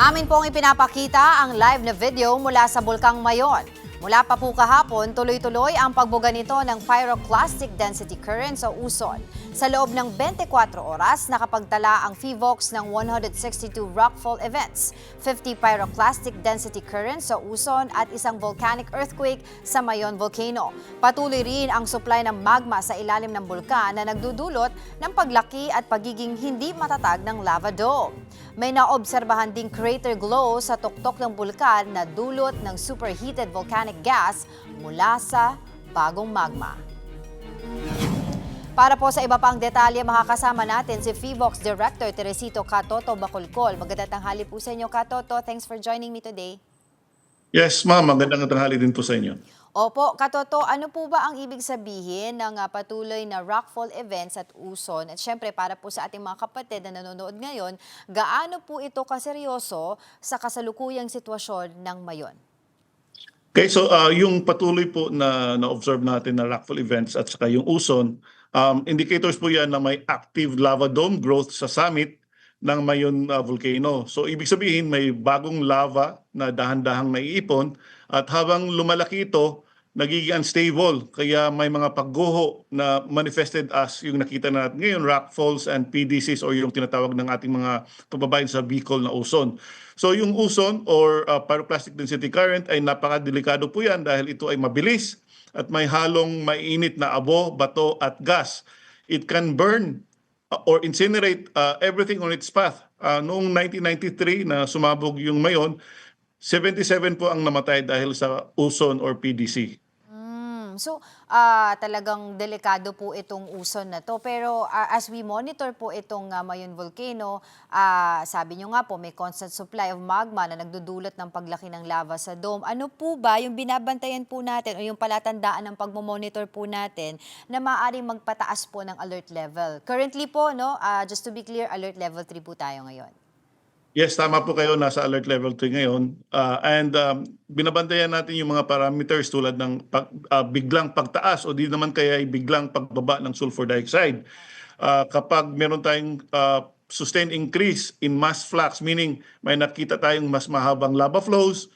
Amin pong ipinapakita ang live na video mula sa Bulkang Mayon. Mula pa po kahapon, tuloy-tuloy ang pagbuga nito ng pyroclastic density current sa Uson. Sa loob ng 24 oras, nakapagtala ang PHIVOLCS ng 162 rockfall events, 50 pyroclastic density currents sa Uson at isang volcanic earthquake sa Mayon Volcano. Patuloy rin ang supply ng magma sa ilalim ng bulkan na nagdudulot ng paglaki at pagiging hindi matatag ng lava dome. May naobserbahan ding crater glow sa tuktok ng bulkan na dulot ng superheated volcanic gas mula sa bagong magma. Para po sa iba pang detalye, makakasama natin si PHIVOLCS Director Teresito Catoto Bacolcol. Magandang tanghali po sa inyo, Catoto. Thanks for joining me today. Yes, ma'am. Magandang tanghali din po sa inyo. Opo, Katoto, ano po ba ang ibig sabihin ng patuloy na rockfall events at Uson? At syempre, para po sa ating mga kapatid na nanonood ngayon, gaano po ito kaseryoso sa kasalukuyang sitwasyon ng Mayon? Okay, so yung patuloy po na na-observe natin na rockfall events at saka yung Uson, indicators po yan na may active lava dome growth sa summit ng Mayon volcano. So ibig sabihin may bagong lava na dahan-dahang naiipon at habang lumalaki ito, nagiging unstable. Kaya may mga pagguho na manifested as yung nakita natin ngayon, rockfalls and PDCs or yung tinatawag ng ating mga kababayan sa Bicol na Uson. So yung Uson or pyroclastic density current ay napakadelikado po yan dahil ito ay mabilis at may halong mainit na abo, bato at gas. It can burn or incinerate everything on its path. Noong 1993 na sumabog yung Mayon, 77 po ang namatay dahil sa Uson or PDC. So, talagang delikado po itong Uson na to. Pero as we monitor po itong Mayon Volcano, sabi nyo nga po may constant supply of magma na nagdudulot ng paglaki ng lava sa dome. Ano po ba yung binabantayan po natin o yung palatandaan ng pagmamonitor po natin na maaaring magpataas po ng alert level? Currently po, no, just to be clear, alert level 3 po tayo ngayon. Yes, tama po kayo. Nasa alert level 3 ngayon. And binabantayan natin yung mga parameters tulad ng biglang pagtaas o di naman kaya ay biglang pagbaba ng sulfur dioxide. Kapag meron tayong sustained increase in mass flux, meaning may nakita tayong mas mahabang lava flows,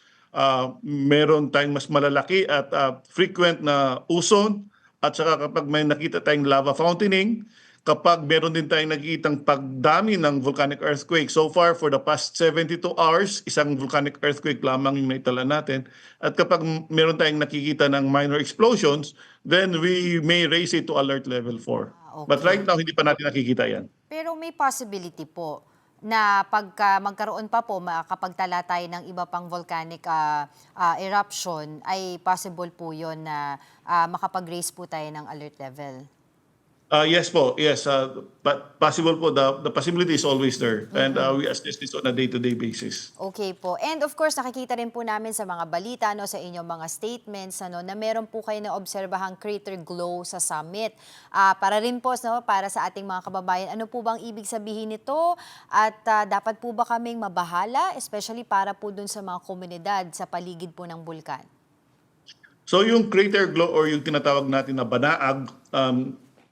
meron tayong mas malalaki at frequent na uson, at saka kapag may nakita tayong lava fountaining, kapag meron din tayong nakikitang pagdami ng volcanic earthquake. So far, for the past 72 hours, isang volcanic earthquake lamang yung naitala natin. At kapag meron tayong nakikita ng minor explosions, then we may raise it to alert level 4. Okay. But right now, hindi pa natin nakikita yan. Pero may possibility po na pagka magkaroon pa po, makakapagtala tayo ng iba pang volcanic eruption, ay possible po yun na makapag-raise po tayo ng alert level. Yes po, yes. But possible po, the possibility is always there. And we assess this on a day-to-day basis. Okay po. And of course, nakikita rin po namin sa mga balita, no, sa inyong mga statements, ano, na meron po kayo na obserbahang crater glow sa summit. Para rin po, no, para sa ating mga kababayan, ano po bang ibig sabihin nito? At dapat po ba kaming mabahala, especially para po dun sa mga komunidad sa paligid po ng bulkan? So yung crater glow or yung tinatawag natin na banaag,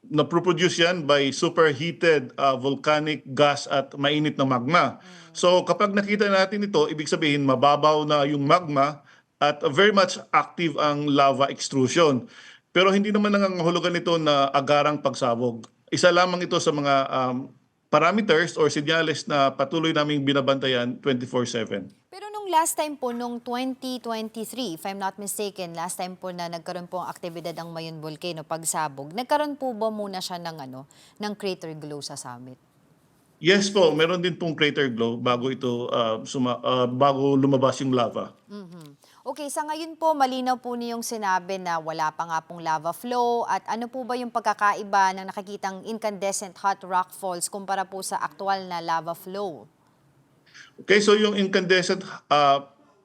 na-produce yan by superheated volcanic gas at mainit na magma. So kapag nakita natin ito, ibig sabihin mababaw na yung magma at very much active ang lava extrusion. Pero hindi naman nangangahulugan ito na agarang pagsabog. Isa lamang ito sa mga parameters or senyales na patuloy naming binabantayan 24/7. Pero nung last time po, nung 2023, if I'm not mistaken, last time po na nagkaroon po ang aktibidad ang Mayon Volcano, pagsabog, nagkaroon po ba muna siya ng crater glow sa summit? Yes po, meron din pong crater glow bago ito bago lumabas yung lava. Okay, sa ngayon po, malinaw po niyong sinabi na wala pa nga pong lava flow at ano po ba yung pagkakaiba ng nakikitang incandescent hot rock falls kumpara po sa aktual na lava flow? Okay, so yung incandescent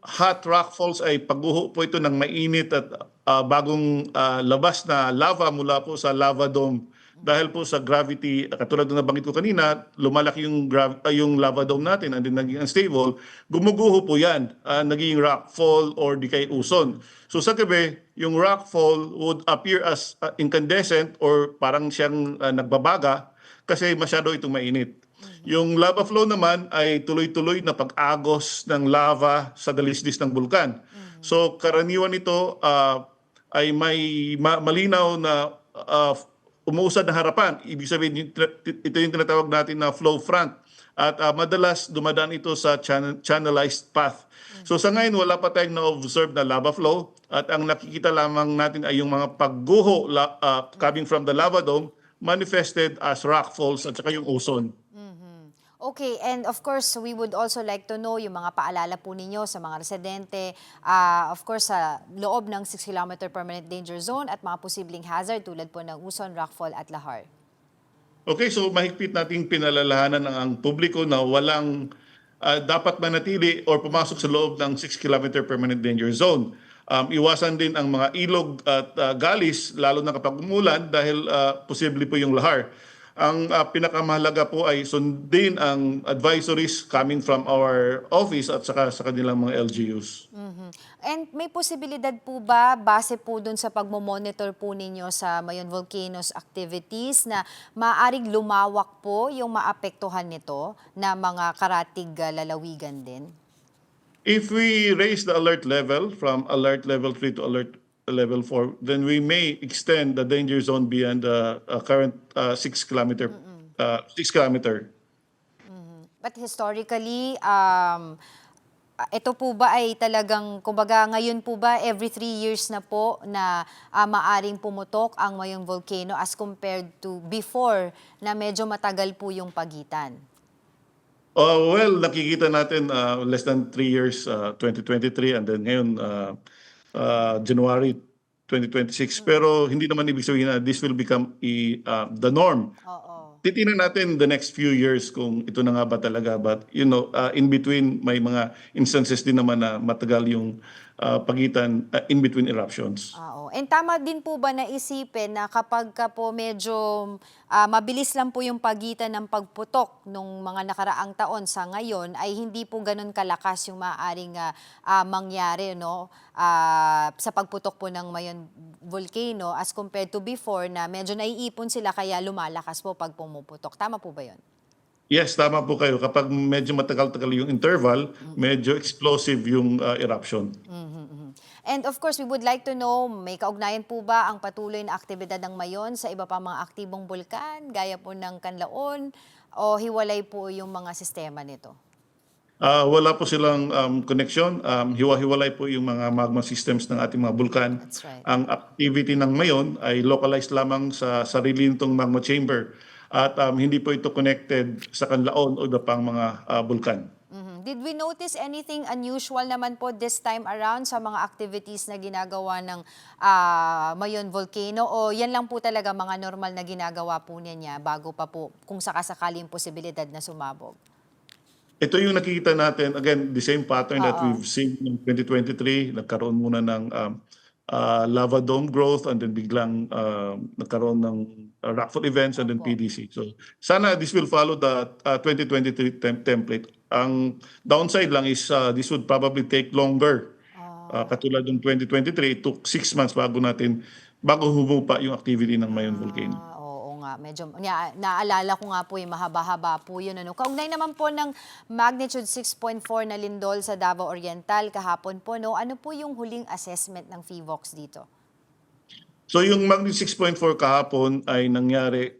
hot rock falls ay pagguho po ito ng mainit at bagong labas na lava mula po sa lava dome. Dahil po sa gravity, katulad ng nabanggit ko kanina, lumalaki yung lava dome natin and then naging unstable, gumuguho po yan, naging rockfall or di kay uson. So sa gabi, yung rockfall would appear as incandescent or parang siyang nagbabaga kasi masyado itong mainit. Yung lava flow naman ay tuloy-tuloy na pag-agos ng lava sa dalisdis ng bulkan. So karaniwan ito ay may malinaw na umuusad na harapan. Ibig sabihin, ito yung tinatawag natin na flow front. At madalas dumadaan ito sa channelized path. So sa ngayon, wala pa tayong na-observe na lava flow. At ang nakikita lamang natin ay yung mga pagguho coming from the lava dome manifested as rock falls at saka yung ozone. Okay, and of course, we would also like to know yung mga paalala po ninyo sa mga residente, of course, sa loob ng 6 km permanent danger zone at mga posibleng hazard tulad po ng uson, rockfall at lahar. Okay, so mahigpit nating pinalalahanan ng ang publiko na walang dapat manatili or pumasok sa loob ng 6 km permanent danger zone. Iwasan din ang mga ilog at galis, lalo na kapag umulan dahil posible po yung lahar. Ang pinakamahalaga po ay sundin ang advisories coming from our office at saka sa kanilang mga LGUs. And may posibilidad po ba, base po dun sa pagmomonitor po ninyo sa Mayon Volcanoes activities, na maaaring lumawak po yung maapektuhan nito na mga karatig lalawigan din? If we raise the alert level from alert level 3 to alert level 4, then we may extend the danger zone beyond the current 6 km. 6 km. But historically, ito po ba ay talagang, kumbaga ngayon po ba every 3 years na po na maaring pumutok ang Mayon Volcano as compared to before na medyo matagal po yung pagitan? Well, nakikita natin less than 3 years, 2023, and then ngayon January 2026. Pero hindi naman ibig sabihin na this will become the norm. Oo. Titingnan natin the next few years kung ito na nga ba talaga. But in between may mga instances din naman na matagal yung pagitan in between eruptions. Oo. And tama din po ba na isipin na kapag ka po medyo mabilis lang po yung pagitan ng pagputok nung mga nakaraang taon sa ngayon ay hindi po ganun kalakas yung maaaring mangyari, no? Sa pagputok po ng Mayon Volcano as compared to before na medyo naiipon sila kaya lumalakas po pag pumuputok. Tama po ba yun? Yes, tama po kayo. Kapag medyo matagal-tagal yung interval, medyo explosive yung eruption. And of course, we would like to know, may kaugnayan po ba ang patuloy na aktibidad ng Mayon sa iba pa mga aktibong bulkan, gaya po ng Canlaon, o hiwalay po yung mga sistema nito? Wala po silang connection. Hiwa-hiwalay po yung mga magma systems ng ating mga bulkan. That's right. Ang activity ng Mayon ay localized lamang sa sarili nitong magma chamber. At hindi po ito connected sa Canlaon o iba pang mga bulkan. Did we notice anything unusual naman po this time around sa mga activities na ginagawa ng Mayon Volcano, o yan lang po talaga mga normal na ginagawa po niya bago pa po kung sakasakaling posibilidad na sumabog? Ito yung nakikita natin, again, the same pattern that we've seen in 2023. Nagkaroon muna ng lava dome growth and then biglang nagkaroon ng rockfall events and then PDC. So sana this will follow the 2023 template. Ang downside lang is this would probably take longer. Katulad ng 2023, it took 6 months bago humupa yung activity ng Mayon Volcano. Oo nga, medyo naalala ko nga po yung mahaba-haba po yun. Ano. Kaugnay naman po ng magnitude 6.4 na lindol sa Davao Oriental kahapon po, no? Ano po yung huling assessment ng PHIVOLCS dito? So yung magnitude 6.4 kahapon ay nangyari,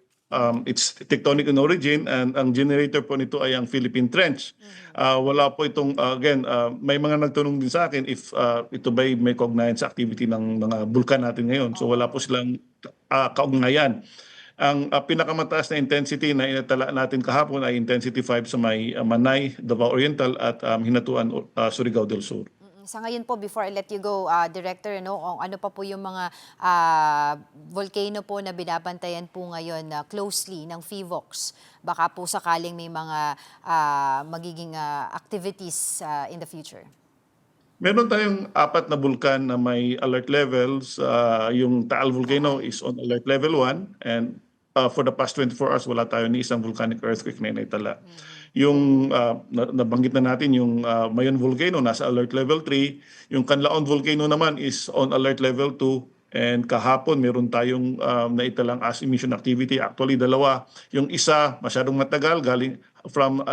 it's tectonic in origin, and ang generator po nito ay ang Philippine Trench. Wala po itong, again, may mga nagtanong din sa akin if ito ba may kaugnayan sa activity ng mga bulkan natin ngayon. So wala po silang kaugnayan. Ang pinakamataas na intensity na inatala natin kahapon ay intensity 5 sa may Manay, Davao Oriental at Hinatuan, Surigao del Sur. Sa ngayon po, before I let you go, Director, no, ano pa po yung mga volcano po na binabantayan po ngayon closely ng PHIVOLCS? Baka po sakaling may mga magiging activities in the future. Meron tayong 4 na bulkan na may alert levels. Yung Taal Volcano is on alert level 1, and for the past 24 hours, wala tayo ni isang volcanic earthquake na inaitala. Yung nabanggit na natin, yung Mayon Volcano nasa alert level 3. Yung Canlaon Volcano naman is on alert level 2. And kahapon meron tayong naitalang ash emission activity. Actually, 2. Yung isa masyadong matagal, galing from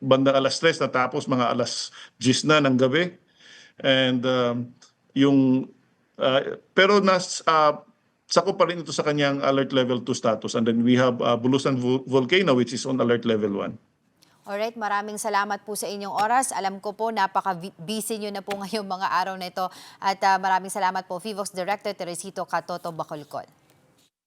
bandang alas 3 natapos mga alas 10 na ng gabi. And yung pero sakop pa rin ito sa kanyang alert level 2 status. And then we have Bulusan Volcano which is on alert level 1. Alright, maraming salamat po sa inyong oras. Alam ko po, napaka-busy nyo na po ngayong mga araw na ito. At maraming salamat po, FIVOX Director Teresito Catoto Bacolcol.